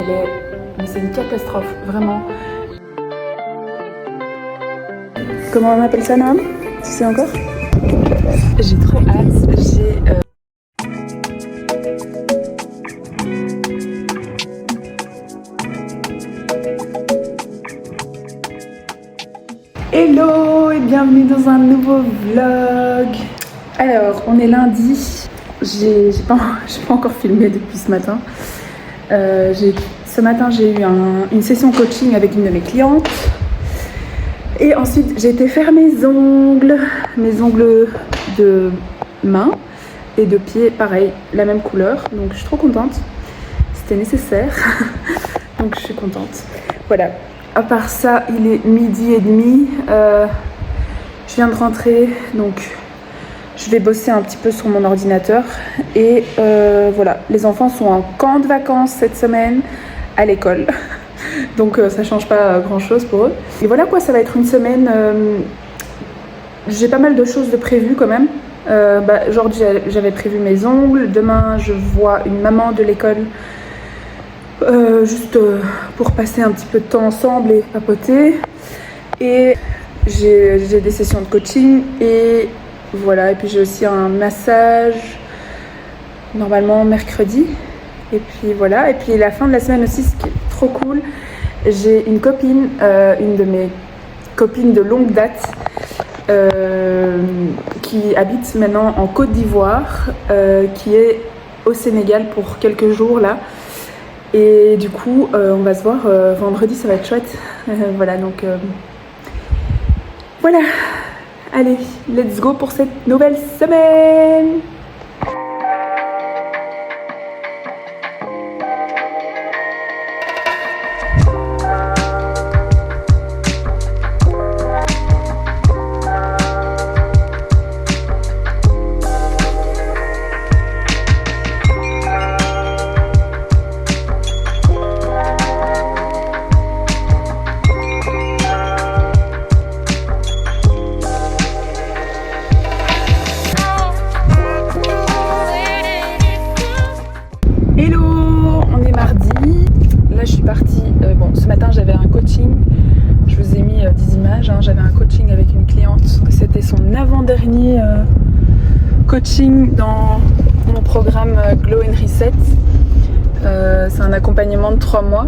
Mais c'est une catastrophe, vraiment. Comment on appelle ça, Noam? Tu sais encore? J'ai trop hâte. Hello et bienvenue dans un nouveau vlog. Alors, on est lundi. J'ai pas encore filmé depuis ce matin. Ce matin, j'ai eu une session coaching avec une de mes clientes. Et ensuite, j'ai été faire mes ongles de main et de pied, pareil, la même couleur. Donc, je suis trop contente. C'était nécessaire. Donc, je suis contente. Voilà. À part ça, il est 12h30. Je viens de rentrer, donc je vais bosser un petit peu sur mon ordinateur. Et voilà, les enfants sont en camp de vacances cette semaine à l'école. Donc ça change pas grand chose pour eux. Et voilà quoi, ça va être une semaine. J'ai pas mal de choses de prévues quand même. Aujourd'hui j'avais prévu mes ongles. Demain je vois une maman de l'école. Juste pour passer un petit peu de temps ensemble et papoter. Et j'ai des sessions de coaching et voilà. Et puis j'ai aussi un massage normalement mercredi. Et puis voilà. Et puis la fin de la semaine aussi, ce qui est trop cool, j'ai une copine, une de mes copines de longue date, qui habite maintenant en Côte d'Ivoire, qui est au Sénégal pour quelques jours là. Et du coup, on va se voir vendredi, ça va être chouette. Voilà, donc voilà. Allez, let's go pour cette nouvelle semaine. Ce matin j'avais un coaching, je vous ai mis 10 images, j'avais un coaching avec une cliente, c'était son avant-dernier coaching dans mon programme Glow and Reset. C'est un accompagnement de 3 mois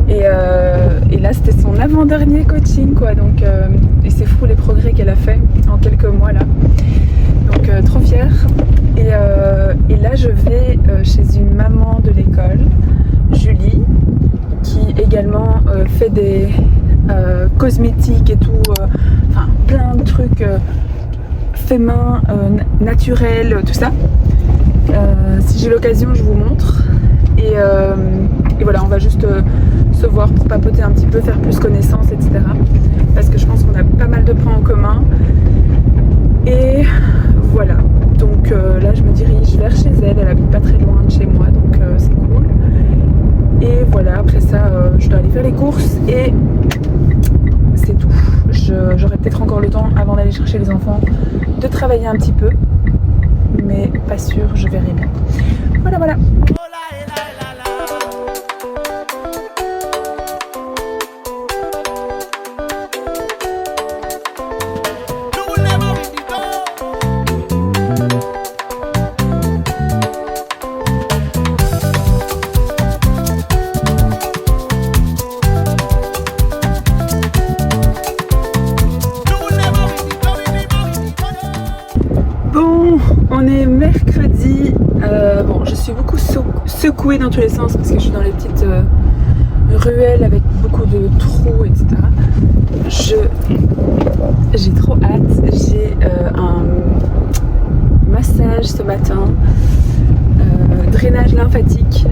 et là c'était son avant-dernier coaching quoi, donc, et c'est fou les progrès qu'elle a fait en quelques mois là, donc trop fière. Et là je vais chez une maman de l'école, Julie, qui également fait des cosmétiques et tout, enfin plein de trucs fait main, naturels, tout ça. Si j'ai l'occasion, je vous montre. Et voilà, on va juste se voir pour papoter un petit peu, faire plus connaissance, etc. Parce que je pense qu'on a pas mal de points en commun. Et voilà, donc là je me dirige vers chez elle, elle habite pas très loin de chez moi, donc c'est cool. Et voilà, après ça, je dois aller faire les courses et c'est tout. J'aurai peut-être encore le temps, avant d'aller chercher les enfants, de travailler un petit peu. Mais pas sûr, je verrai bien. Voilà, voilà. On est mercredi, bon je suis beaucoup secouée dans tous les sens parce que je suis dans les petites ruelles avec beaucoup de trous, etc. J'ai trop hâte, j'ai un massage ce matin, drainage lymphatique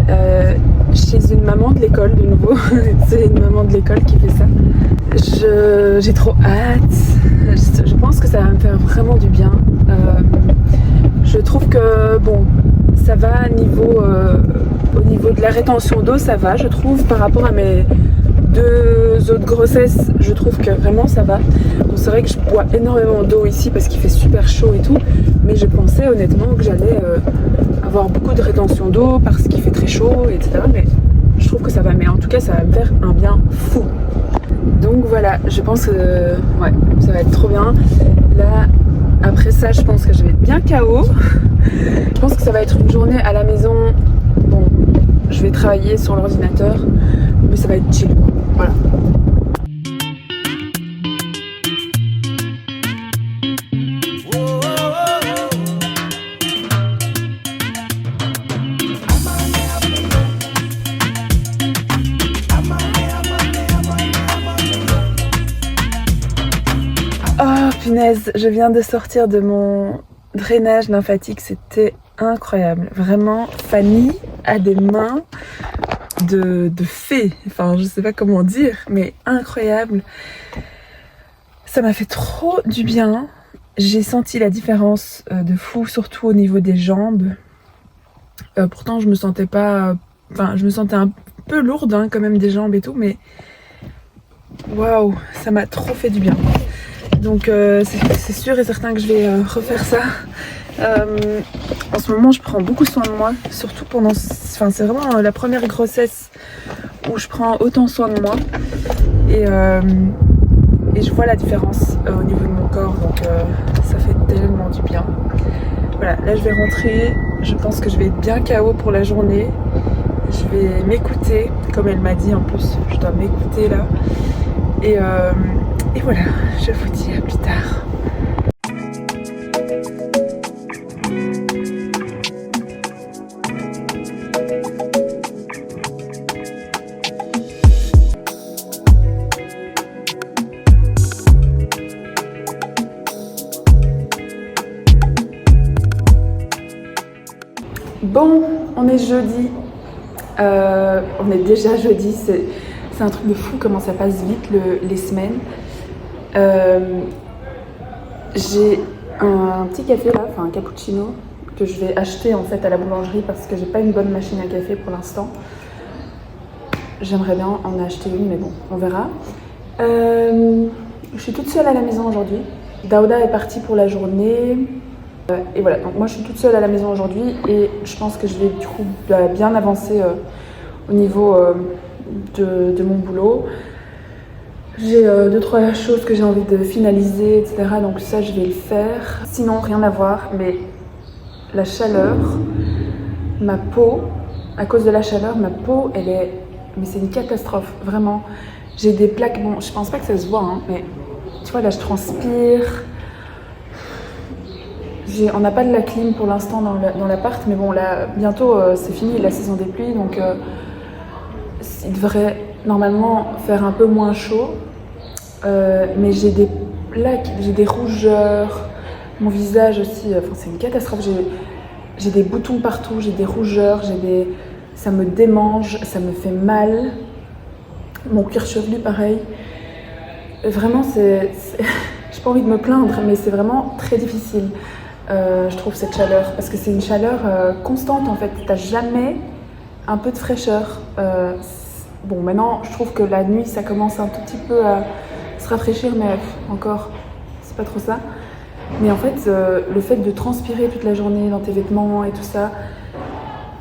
chez une maman de l'école de nouveau. C'est une maman de l'école qui fait ça. J'ai trop hâte, je pense que ça va me faire vraiment du bien. Je trouve que bon, ça va au niveau de la rétention d'eau, ça va, je trouve, par rapport à mes 2 autres grossesses, je trouve que vraiment ça va. Donc c'est vrai que je bois énormément d'eau ici parce qu'il fait super chaud et tout, mais je pensais honnêtement que j'allais avoir beaucoup de rétention d'eau parce qu'il fait très chaud, etc. Mais je trouve que ça va, mais en tout cas ça va me faire un bien fou. Donc voilà, je pense que ouais, ça va être trop bien. Là, après ça, je pense que je vais être bien KO. Je pense que ça va être une journée à la maison. Bon, je vais travailler sur l'ordinateur, mais ça va être chill. Voilà. Oh punaise, je viens de sortir de mon drainage lymphatique, c'était incroyable. Vraiment, Fanny a des mains de fée, enfin je sais pas comment dire, mais incroyable. Ça m'a fait trop du bien. J'ai senti la différence de fou, surtout au niveau des jambes. Pourtant je me sentais pas... Enfin, je me sentais un peu lourde hein, quand même des jambes et tout, mais waouh, ça m'a trop fait du bien. Donc c'est sûr et certain que je vais refaire ça. En ce moment je prends beaucoup soin de moi, surtout pendant... Enfin c'est vraiment la première grossesse où je prends autant soin de moi. Et je vois la différence au niveau de mon corps, donc ça fait tellement du bien. Voilà, là je vais rentrer, je pense que je vais être bien KO pour la journée. Je vais m'écouter, comme elle m'a dit en plus, je dois m'écouter là. Et voilà, je vous dis à plus tard. Bon, on est jeudi. On est déjà jeudi, c'est un truc de fou comment ça passe vite les semaines. J'ai un petit café là, enfin un cappuccino que je vais acheter en fait à la boulangerie parce que j'ai pas une bonne machine à café pour l'instant. J'aimerais bien en acheter une, mais bon, on verra. Je suis toute seule à la maison aujourd'hui. Daouda est parti pour la journée. Et voilà, donc moi je suis toute seule à la maison aujourd'hui et je pense que je vais du coup bien avancer au niveau de mon boulot. J'ai 2-3 choses que j'ai envie de finaliser, etc. Donc ça je vais le faire. Sinon rien à voir, mais la chaleur, ma peau, à cause de la chaleur, ma peau elle est... Mais c'est une catastrophe, vraiment. J'ai des plaques, bon je pense pas que ça se voit, hein, mais tu vois là je transpire. On n'a pas de la clim pour l'instant dans l'appart, mais bon là bientôt c'est fini la saison des pluies, donc il devrait normalement faire un peu moins chaud. Mais j'ai des plaques, j'ai des rougeurs, mon visage aussi, enfin c'est une catastrophe. J'ai des boutons partout, j'ai des rougeurs, ça me démange, ça me fait mal. Mon cuir chevelu pareil. Vraiment j'ai pas envie de me plaindre, mais c'est vraiment très difficile. Je trouve cette chaleur, parce que c'est une chaleur constante en fait, t'as jamais un peu de fraîcheur. Bon maintenant je trouve que la nuit ça commence un tout petit peu à se rafraîchir, mais encore c'est pas trop ça. Mais en fait le fait de transpirer toute la journée dans tes vêtements et tout ça,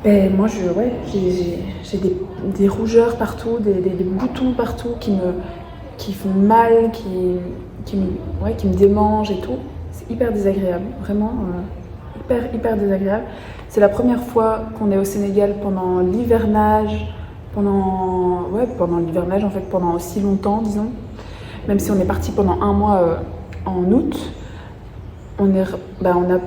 ben moi j'ai des rougeurs partout, des boutons partout qui font mal, qui me démangent et tout. C'est hyper désagréable, vraiment hyper désagréable. C'est la première fois qu'on est au Sénégal pendant l'hivernage, pendant l'hivernage en fait, pendant aussi longtemps disons. Même si on est parti pendant un mois en août, on a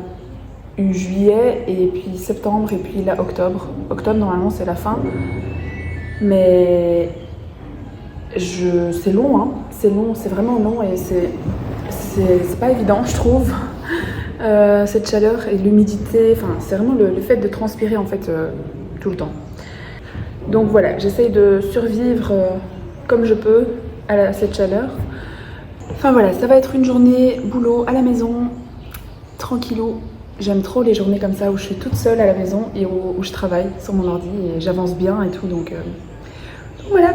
eu juillet et puis septembre et puis là octobre. Octobre normalement c'est la fin, mais c'est long, hein. C'est long, c'est vraiment long et c'est pas évident je trouve. Cette chaleur et l'humidité, enfin c'est vraiment le fait de transpirer en fait tout le temps. Donc voilà, j'essaye de survivre comme je peux à cette chaleur. Enfin voilà, ça va être une journée boulot à la maison, tranquillou. J'aime trop les journées comme ça où je suis toute seule à la maison et où je travaille sur mon ordi et j'avance bien et tout, donc voilà.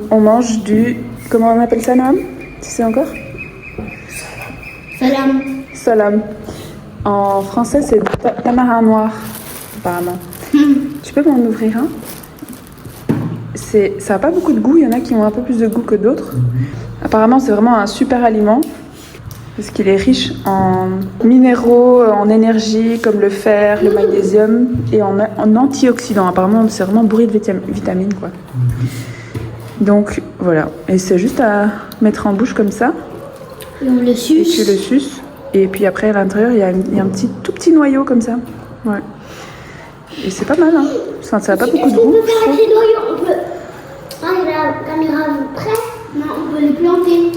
on mange du... Comment on appelle ça, Noam? Tu sais encore? Salam. Salam. En français, c'est tamarin noir, apparemment. Tu peux m'en ouvrir un? Ça n'a pas beaucoup de goût, il y en a qui ont un peu plus de goût que d'autres. Apparemment, c'est vraiment un super aliment parce qu'il est riche en minéraux, en énergie comme le fer, le magnésium et en antioxydants. Apparemment, c'est vraiment bourré de vitamines, quoi. Donc voilà, et c'est juste à mettre en bouche comme ça. Et on le suce. Et tu le suces. Et puis après, à l'intérieur, il y a un tout petit noyau comme ça. Ouais. Et c'est pas mal, hein. Ça n'a pas beaucoup de goût. On peut faire avec les noyaux, on peut... Ah, la caméra près, non, on peut les planter.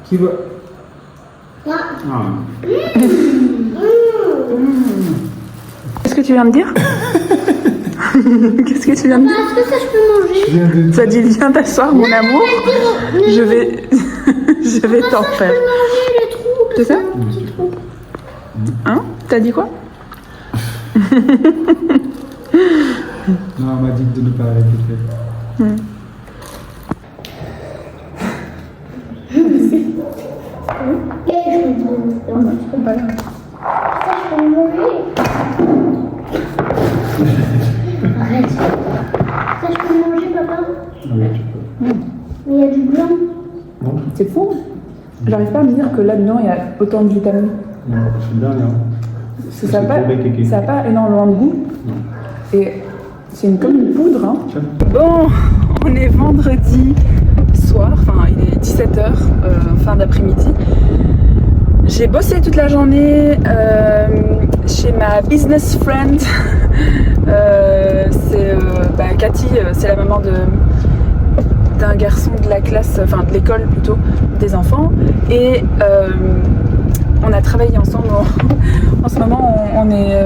Qui va? Ah. Qu'est-ce que tu viens de dire? Qu'est-ce que tu viens de dire? Est-ce que ça je peux manger? Ça dit viens t'asseoir mon amour. Je vais t'en faire. C'est ça? Hein? T'as dit quoi? Non, on m'a dit de ne pas répéter. Arrête. Ça je peux manger, papa? Oui, tu peux. Mais il y a du blanc. Non, C'est fou. J'arrive pas à me dire que là-dedans il y a autant de vitamines. non, c'est bien, hein. Ça n'a pas énormément de goût. Non. Et c'est comme une poudre. Hein. Tiens. Bon, on est vendredi soir, enfin il est 17h, fin d'après-midi. J'ai bossé toute la journée chez ma business friend. Cathy, c'est la maman d'un garçon de la classe, enfin de l'école plutôt, des enfants. Et on a travaillé ensemble. En ce moment, on est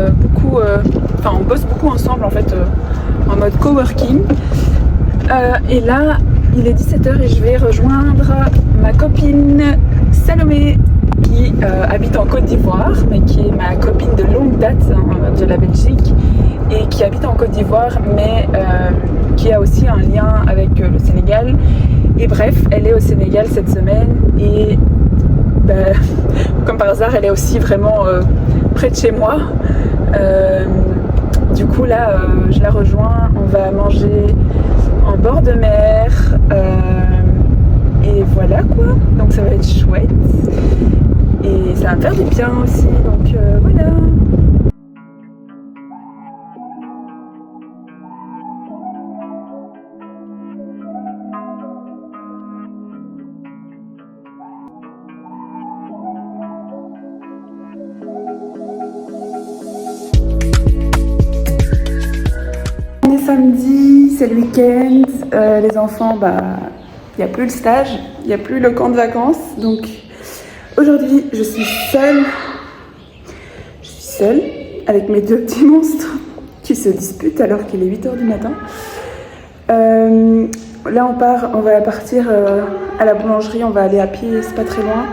on bosse beaucoup ensemble en fait, en mode coworking. Et là, il est 17h et je vais rejoindre ma copine Salomé qui habite en Côte d'Ivoire, mais qui est ma copine de longue date de la Belgique et qui habite en Côte d'Ivoire, mais qui a aussi un lien avec le Sénégal. Et bref, elle est au Sénégal cette semaine et comme par hasard, elle est aussi vraiment près de chez moi. Du coup là, je la rejoins, on va manger en bord de mer et voilà quoi, donc ça va être chouette et ça va me faire du bien aussi, donc voilà. On est samedi, c'est le week-end, les enfants, il n'y a plus le stage, il n'y a plus le camp de vacances, donc aujourd'hui je suis seule avec mes deux petits monstres qui se disputent alors qu'il est 8h du matin. Là on va partir à la boulangerie, on va aller à pied, c'est pas très loin,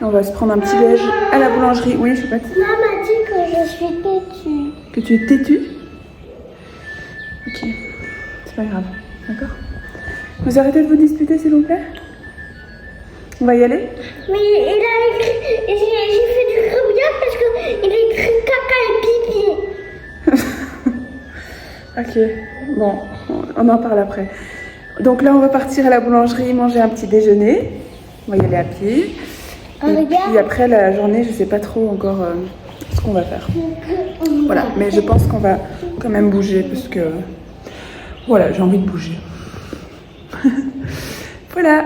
et on va se prendre un petit déj à la boulangerie. Oui, je sais pas. Maman m'a dit que je suis têtue. Que tu es têtue? Ok, c'est pas grave, d'accord? Vous arrêtez de vous disputer s'il vous plaît? On va y aller? Mais il a écrit, j'ai fait du gribouillage parce qu'il a écrit caca et pipi. Ok, bon, on en parle après. Donc là, on va partir à la boulangerie, manger un petit déjeuner. On va y aller à pied. Et puis après la journée, je sais pas trop encore ce qu'on va faire. Voilà, mais je pense qu'on va quand même bouger parce que voilà, j'ai envie de bouger. Voilà.